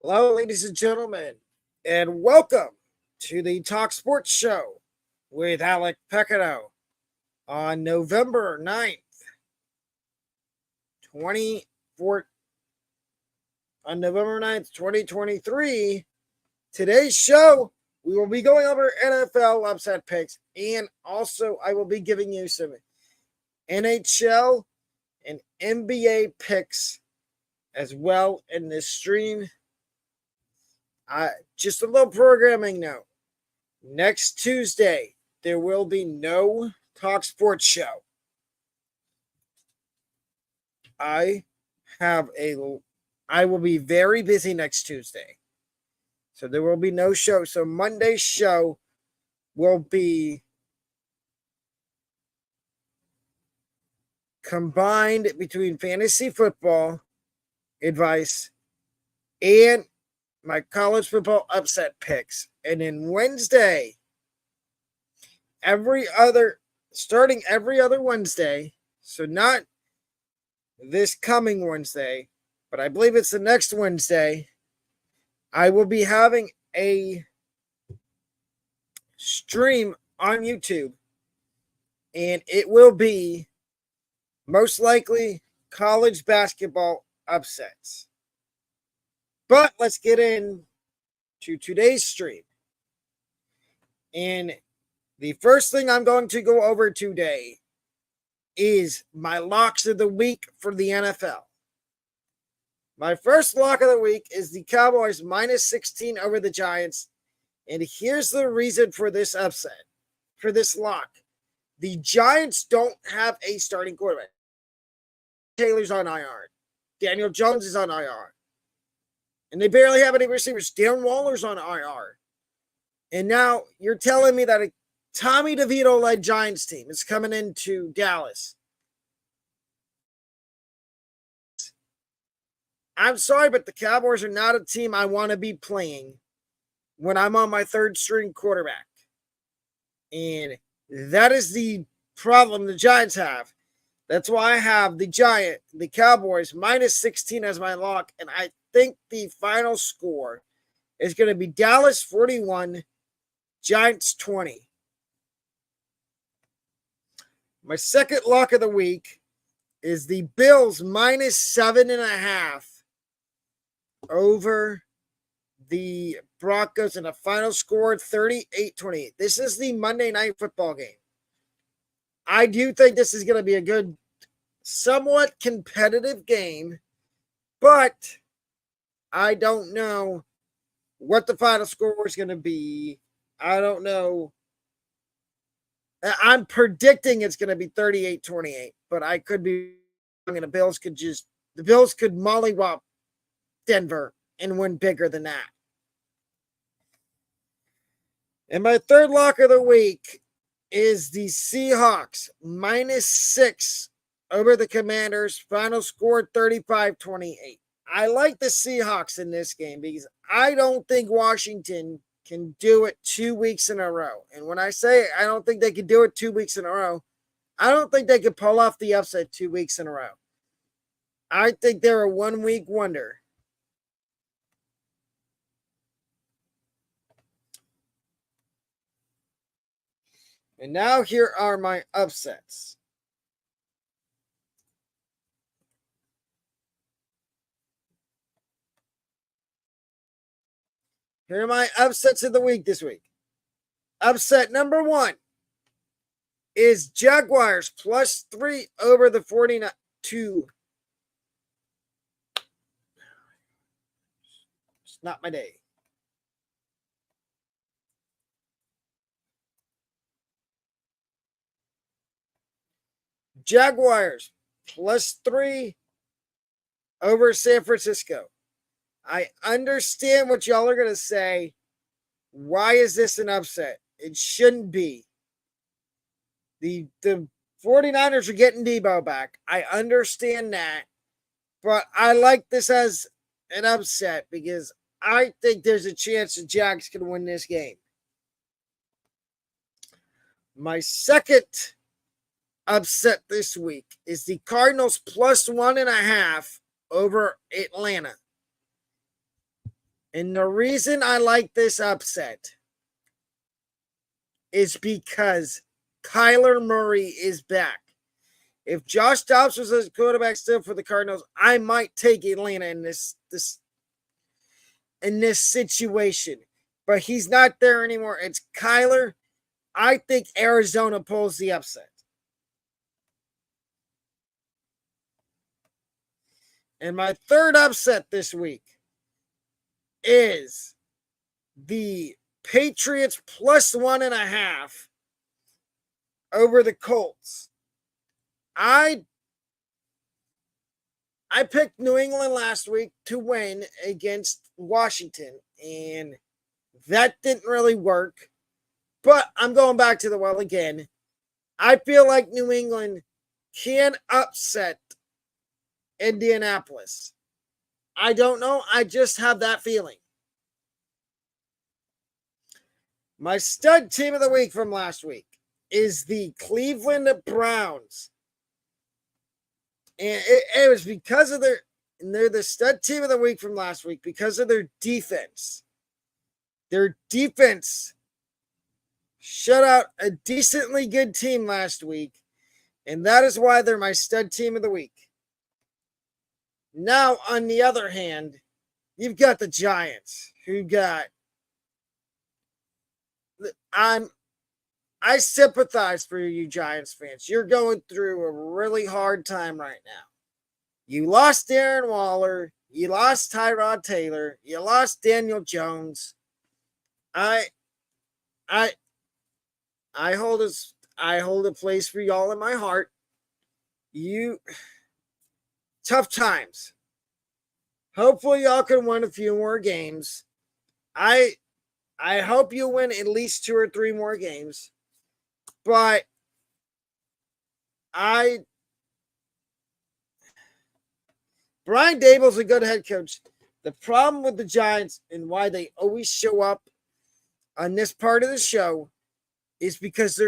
Hello, ladies and gentlemen, and welcome to the Talk Sports Show with Alec Pequignot on November 9th, 24, on November 9th, 2023. Today's show, we will be going over NFL upset picks, and also I will be giving you some NHL and NBA picks as well in this stream. Just a little programming note. Next Tuesday, there will be no Talk Sports Show. I will be very busy next Tuesday. So there will be no show. So Monday's show will be combined between fantasy football advice and my college football upset picks. And then Wednesday, starting every other Wednesday, so not this coming Wednesday, but I believe it's the next Wednesday, I will be having a stream on YouTube, and it will be most likely college basketball upsets. But let's get into today's stream. And the first thing I'm going to go over today is my locks of the week for the NFL. My first lock of the week is the Cowboys minus 16 over the Giants. And here's the reason for this upset, for this lock. The Giants don't have a starting quarterback. Taylor's on IR. Daniel Jones is on IR. And they barely have any receivers. Darren Waller's on IR. And now you're telling me that a Tommy DeVito-led Giants team is coming into Dallas. I'm sorry, but the Cowboys are not a team I want to be playing when I'm on my third string quarterback. And that is the problem the Giants have. That's why I have the Cowboys minus 16 as my lock. And I think the final score is going to be Dallas 41, Giants 20. My second lock of the week is the Bills minus 7.5 over the Broncos in a final score 38-28. This is the Monday Night Football game. I do think this is going to be a good, somewhat competitive game, but I don't know what the final score is going to be. I don't know. I'm predicting it's going to be 38-28, but I could be wrong, and the Bills could mollywop Denver and win bigger than that. And my third lock of the week is the Seahawks minus 6 over the Commanders. Final score 35-28. I like the Seahawks in this game because I don't think Washington can do it 2 weeks in a row. And when I say I don't think they can do it 2 weeks in a row, I don't think they could pull off the upset 2 weeks in a row. I think they're a 1 week wonder. And now here are my upsets. Here are my upsets of the week this week. Upset number 1 is Jaguars plus 3 over the 42. It's not my day. Jaguars plus 3 over San Francisco. I understand what y'all are going to say. Why is this an upset? It shouldn't be. The 49ers are getting Debo back. I understand that. But I like this as an upset because I think there's a chance the Jags can win this game. My second upset this week is the Cardinals plus 1.5 over Atlanta. And the reason I like this upset is because Kyler Murray is back. If Josh Dobbs was a quarterback still for the Cardinals, I might take Atlanta in this situation. But he's not there anymore. It's Kyler. I think Arizona pulls the upset. And my third upset this week is the Patriots plus 1.5 over the Colts. I picked New England last week to win against Washington, and that didn't really work. But I'm going back to the well again. I feel like New England can upset Indianapolis. I don't know. I just have that feeling. My stud team of the week from last week is the Cleveland Browns. And it was because of they're the stud team of the week from last week because of their defense. Their defense shut out a decently good team last week, and that is why they're my stud team of the week. Now, on the other hand, you've got the Giants, who got. I sympathize for you Giants fans. You're going through a really hard time right now. You lost Darren Waller. You lost Tyrod Taylor. You lost Daniel Jones. I hold a place for y'all in my heart. Tough times. Hopefully y'all can win a few more games. I hope you win at least 2 or 3 more games. But Brian Dable's a good head coach. The problem with the Giants and why they always show up on this part of the show is because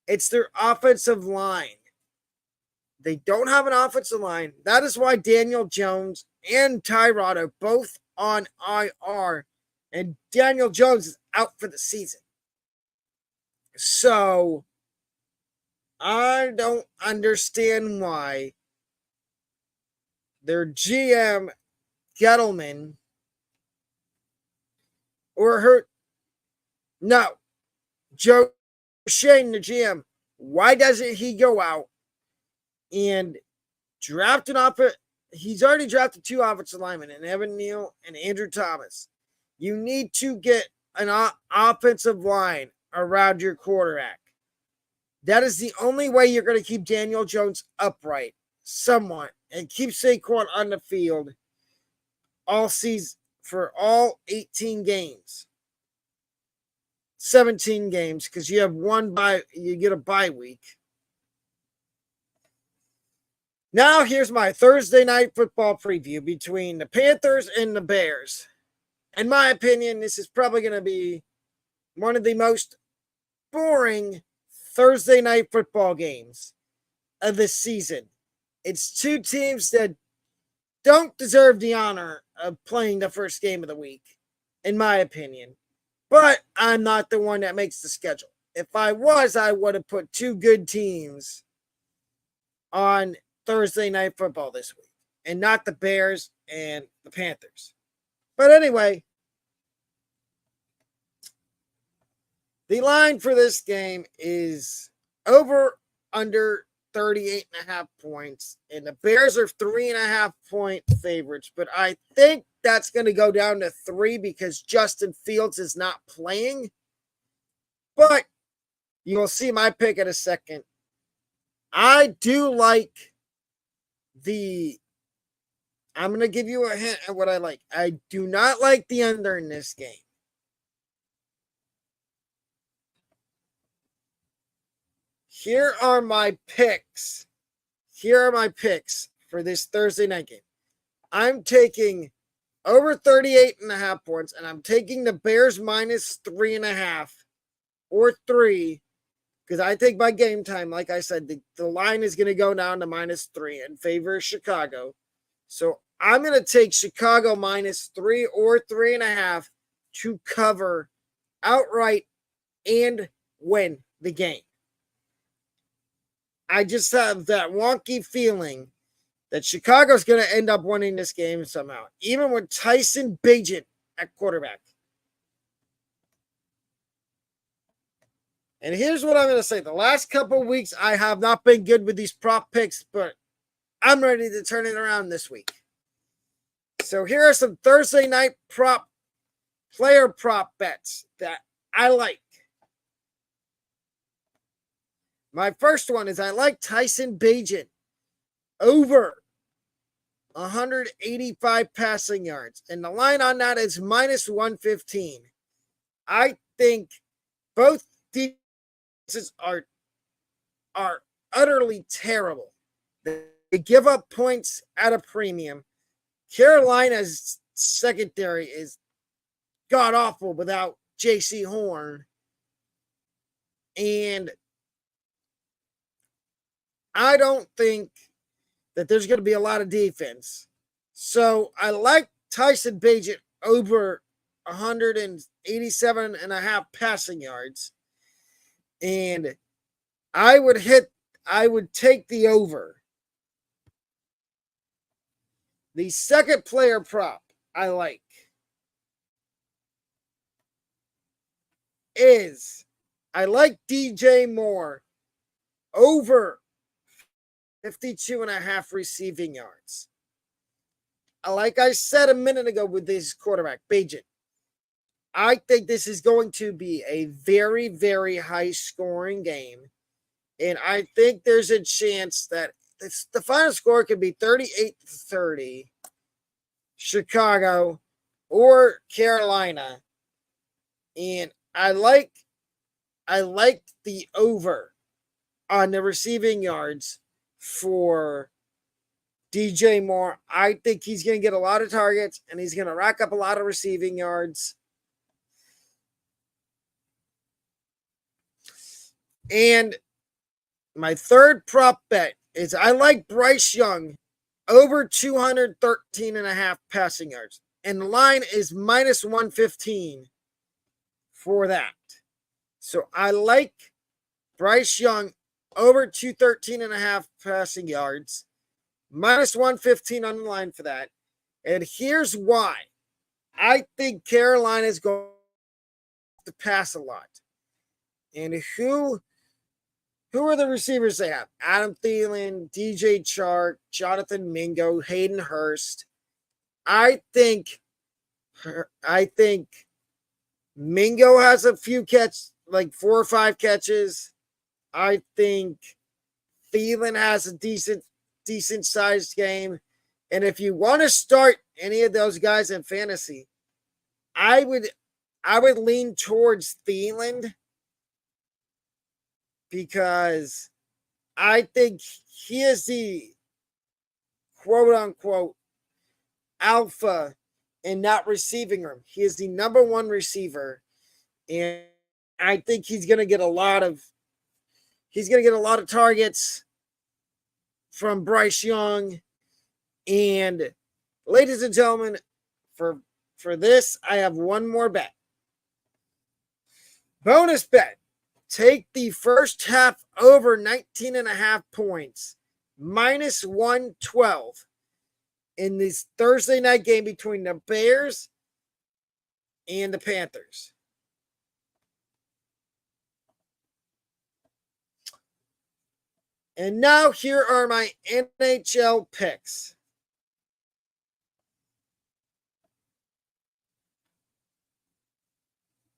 it's their offensive line. They don't have an offensive line. That is why Daniel Jones and Tyrod are both on IR, and Daniel Jones is out for the season. So, I don't understand why their GM, Gettleman, Joe Shane, the GM, why doesn't he go out and draft an offensive? He's already drafted 2 offensive linemen, and Evan Neal and Andrew Thomas. You need to get an offensive line around your quarterback. That is the only way you're going to keep Daniel Jones upright somewhat and keep Saquon on the field all season for all 18 games. 17 games because you have you get a bye week. Now here's my Thursday night football preview between the Panthers and the Bears. In my opinion, this is probably going to be one of the most boring Thursday night football games of the season. It's 2 teams that don't deserve the honor of playing the first game of the week, in my opinion. But I'm not the one that makes the schedule. If I was, I would have put 2 good teams on Thursday night football this week, and not the Bears and the Panthers. But anyway, the line for this game is over under 38.5 points, and the Bears are 3.5 point favorites, but I think that's going to go down to 3 because Justin Fields is not playing. But you will see my pick in a second. I do like I'm going to give you a hint at what I like. I do not like the under in this game. Here are my picks for this Thursday night game. I'm taking over 38.5 points, and I'm taking the Bears minus 3.5 or 3, because I think by game time, like I said, the line is going to go down to minus 3 in favor of Chicago. So I'm going to take Chicago -3 or 3.5 to cover outright and win the game. I just have that wonky feeling that Chicago's going to end up winning this game somehow, even with Tyson Bagent at quarterback. And here's what I'm going to say. The last couple of weeks, I have not been good with these prop picks, but I'm ready to turn it around this week. So here are some Thursday night player prop bets that I like. My first one is I like Tyson Bagent over 185 passing yards. And the line on that is -115. I think both defenses are utterly terrible. They give up points at a premium. Carolina's secondary is god awful without J.C. Horn. And I don't think that there's going to be a lot of defense. So I like Tyson Bagent over 187.5 passing yards. And I would take the over. The second player prop I like is I like DJ Moore over 52.5 receiving yards. Like I said a minute ago with this quarterback, Bagent, I think this is going to be a very, very high scoring game. And I think there's a chance that the final score could be 38-30, Chicago or Carolina. And I like the over on the receiving yards for DJ Moore. I think he's going to get a lot of targets and he's going to rack up a lot of receiving yards. And my third prop bet is I like Bryce Young over 213.5 passing yards. And the line is -115 for that. So I like Bryce Young over 213.5 passing yards, -115 on the line for that. And here's why. I think Carolina is going to pass a lot. And who are the receivers they have? Adam Thielen, DJ Chark, Jonathan Mingo, Hayden Hurst. I think Mingo has a few catches, like 4 or 5 catches. I think Thielen has a decent sized game. And if you want to start any of those guys in fantasy, I would lean towards Thielen because I think he is the quote unquote alpha in that receiving room. He is the number one receiver. And I think he's going to get a lot of targets from Bryce Young. And ladies and gentlemen, for this, I have one more bet. Bonus bet. Take the first half over 19.5 points, -112 in this Thursday night game between the Bears and the Panthers. And now here are my NHL picks.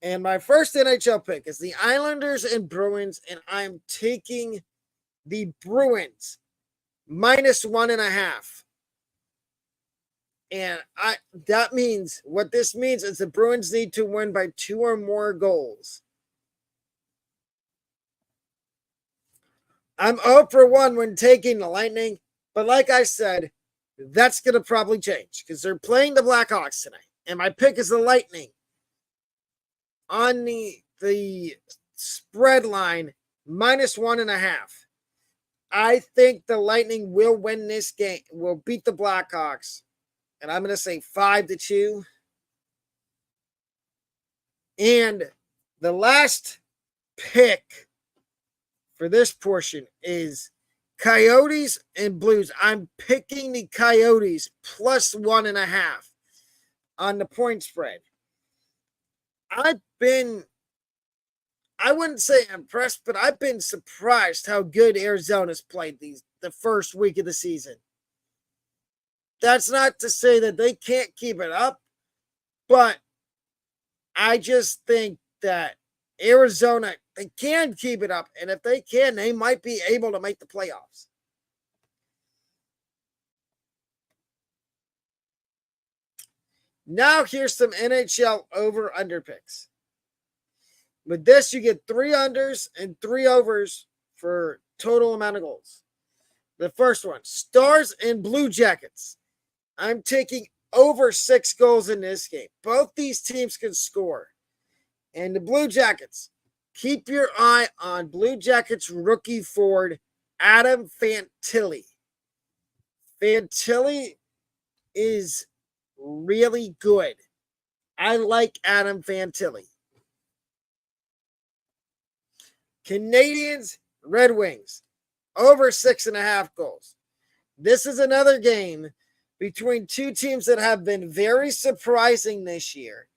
And my first NHL pick is the Islanders and Bruins, and I'm taking the Bruins -1.5. And what this means is the Bruins need to win by 2 or more goals. I'm 0 for 1 when taking the Lightning, but like I said, that's going to probably change because they're playing the Blackhawks tonight. And my pick is the Lightning on the spread line -1.5. I think the Lightning will win this game, will beat the Blackhawks and I'm going to say 5-2. And the last pick for this portion is Coyotes and Blues. I'm picking the Coyotes plus 1.5 on the point spread. I wouldn't say impressed, but I've been surprised how good Arizona's played the first week of the season. That's not to say that they can't keep it up, but I just think that Arizona, they can keep it up, and if they can, they might be able to make the playoffs. Now here's some NHL over-under picks. With this, you get 3 unders and 3 overs for total amount of goals. The first one, Stars and Blue Jackets. I'm taking over 6 goals in this game. Both these teams can score. And the Blue Jackets, keep your eye on Blue Jackets rookie forward, Adam Fantilli. Fantilli is really good. I like Adam Fantilli. Canadians, Red Wings, over 6.5 goals. This is another game between two teams that have been very surprising this year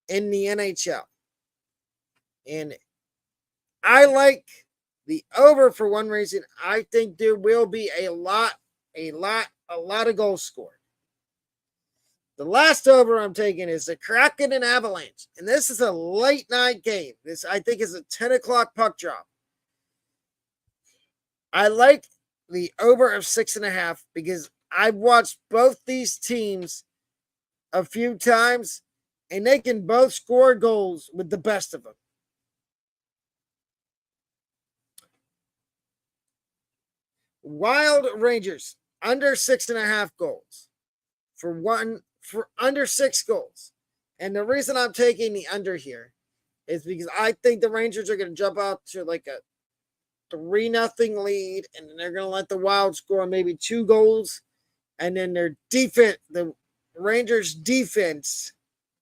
in the NHL. And I like the over for one reason. I think there will be a lot of goals scored. The last over I'm taking is the Kraken and Avalanche. And this is a late night game. This, I think, is a 10 o'clock puck drop. I like the over of 6.5 because I've watched both these teams a few times, and they can both score goals with the best of them. Wild Rangers, under 6.5 goals. For under 6 goals. And the reason I'm taking the under here is because I think the Rangers are going to jump out to like a 3-0 lead, and then they're going to let the Wild score maybe 2 goals, and then their defense, the Rangers defense,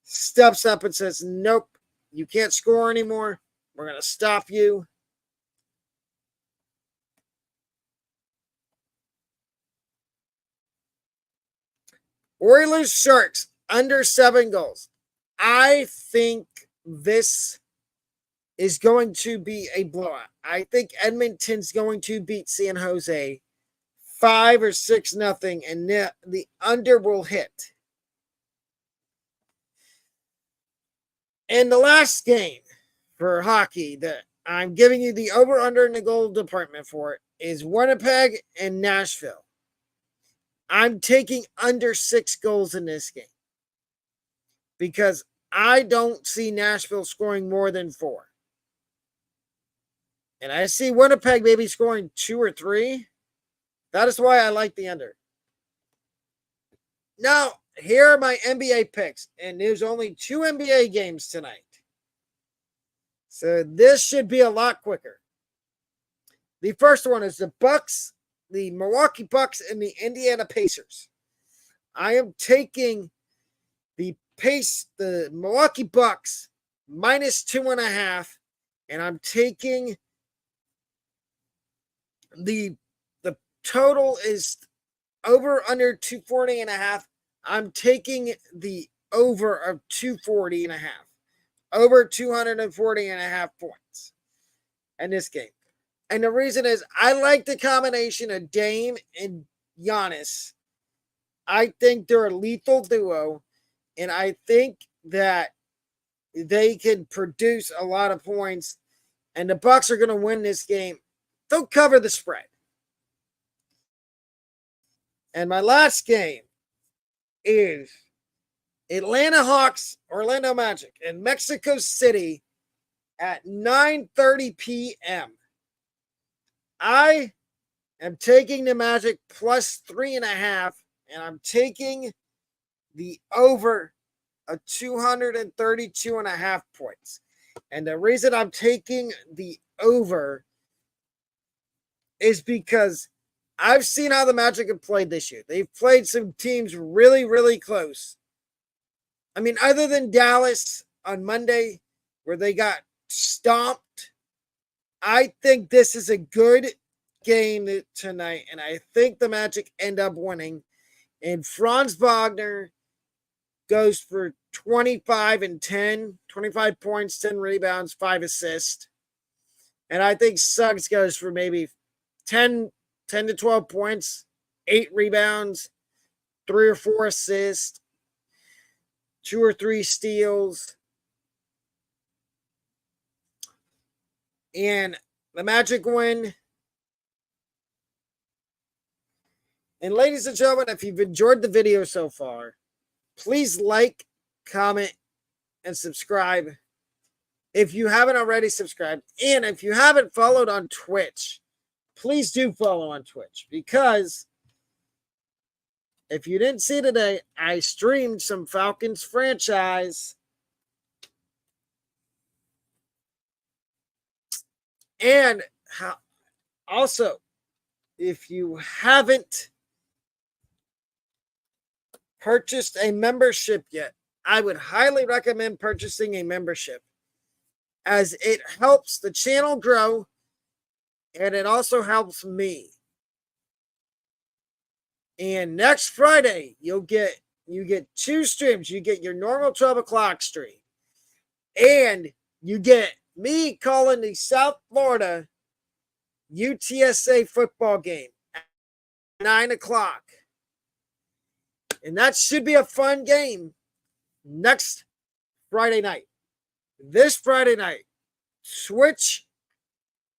steps up and says, nope, you can't score anymore. We're going to stop you. Oilers Sharks, under 7 goals. I think this is going to be a blowout. I think Edmonton's going to beat San Jose 5 or 6-0, and the under will hit. And the last game for hockey that I'm giving you the over-under in the goal department for it is Winnipeg and Nashville. I'm taking under 6 goals in this game because I don't see Nashville scoring more than 4. And I see Winnipeg maybe scoring 2 or 3. That is why I like the under. Now, here are my NBA picks. And there's only 2 NBA games tonight. So this should be a lot quicker. The first one is the Milwaukee Bucks and the Indiana Pacers. I am taking the Milwaukee Bucks minus 2.5, and I'm taking the total is over under 240.5. I'm taking the over of 240.5, over 240.5 points in this game. And the reason is I like the combination of Dame and Giannis. I think they're a lethal duo, and I think that they can produce a lot of points, and the Bucks are going to win this game. They'll cover the spread. And my last game is Atlanta Hawks, Orlando Magic in Mexico City at 9:30 p.m. I am taking the Magic plus 3.5, and I'm taking the over of 232.5 points. And the reason I'm taking the over is because I've seen how the Magic have played this year. They've played some teams really, really close. I mean, other than Dallas on Monday, where they got stomped, I think this is a good game tonight, and I think the Magic end up winning. And Franz Wagner goes for 25 and 10, 25 points, 10 rebounds, 5 assists. And I think Suggs goes for maybe 10 to 12 points, 8 rebounds, 3 or 4 assists, 2 or 3 steals. And the Magic win. And ladies and gentlemen, if you've enjoyed the video so far, please like, comment, and subscribe if you haven't already subscribed. And if you haven't followed on Twitch, please do follow on Twitch, because if you didn't see today, I streamed some Falcons franchise. And also, if you haven't purchased a membership yet, I would highly recommend purchasing a membership, as it helps the channel grow and it also helps me. And next Friday, you get 2 streams. You get your normal 12 o'clock stream, and you get me calling the South Florida UTSA football game at 9 o'clock. And that should be a fun game next Friday night. This Friday night, Twitch,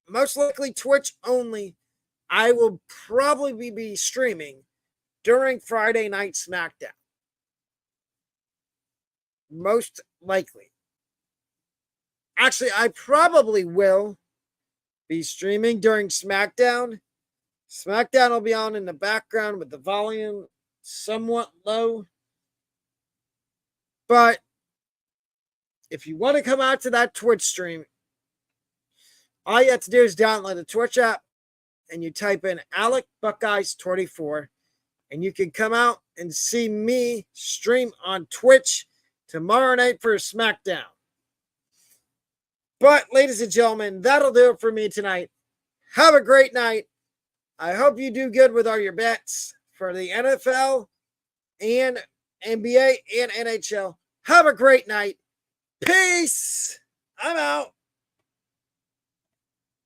most likely Twitch only, I will probably be streaming during Friday night SmackDown. Most likely. Actually, I probably will be streaming during SmackDown. SmackDown will be on in the background with the volume somewhat low. But if you want to come out to that Twitch stream, all you have to do is download the Twitch app and you type in Alec Buckeyes 24, and you can come out and see me stream on Twitch tomorrow night for SmackDown. But, ladies and gentlemen, that'll do it for me tonight. Have a great night. I hope you do good with all your bets for the NFL and NBA and NHL. Have a great night. Peace. I'm out.